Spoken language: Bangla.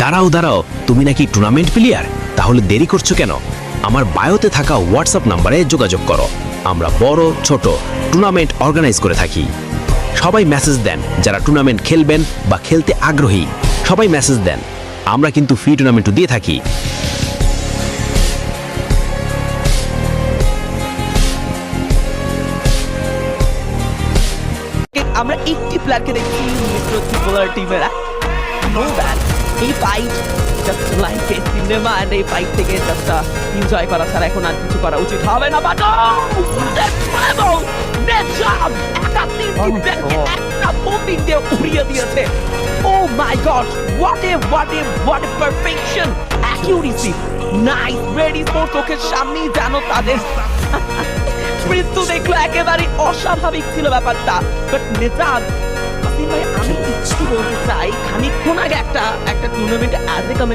দাঁড়াও দাঁড়াও, তুমি নাকি টুর্নামেন্ট প্লেয়ার? তাহলে দেরি করছো কেন? আমার বায়োতে থাকা হোয়াটসঅ্যাপ নাম্বারে যোগাযোগ করো। আমরা বড় ছোট টুর্নামেন্ট অর্গানাইজ করে থাকি। সবাই মেসেজ দেন যারা টুর্নামেন্ট খেলবেন বা খেলতে আগ্রহী। সবাই মেসেজ দেন, আমরা কিন্তু ফ্রি টুর্নামেন্টও দিয়ে থাকি। আমরা একটি প্লেয়ারকে দেখছি মিস্টার ত্রিপোলার টিমের নো দ্যাট এই fight just like a cinema and এই ফাইট থেকে জাস্ট এনজয় করা ছাড়া এখন আর কিছু করা উচিত হবে না। বাট একটা বোম্বিং দিয়ে উড়িয়ে দিয়েছে। Oh my God, what a perfection, accuracy, nice ready for চোখের সামনেই জানো তাদের মৃত্যু দেখলো, একেবারে অস্বাভাবিক ছিল ব্যাপারটা। বাট নেতাজ আসিম ভাই, আমি একটু বলতে চাই, খানিকক্ষণ আগে একটা টুর্নামেন্টে অ্যাজ এ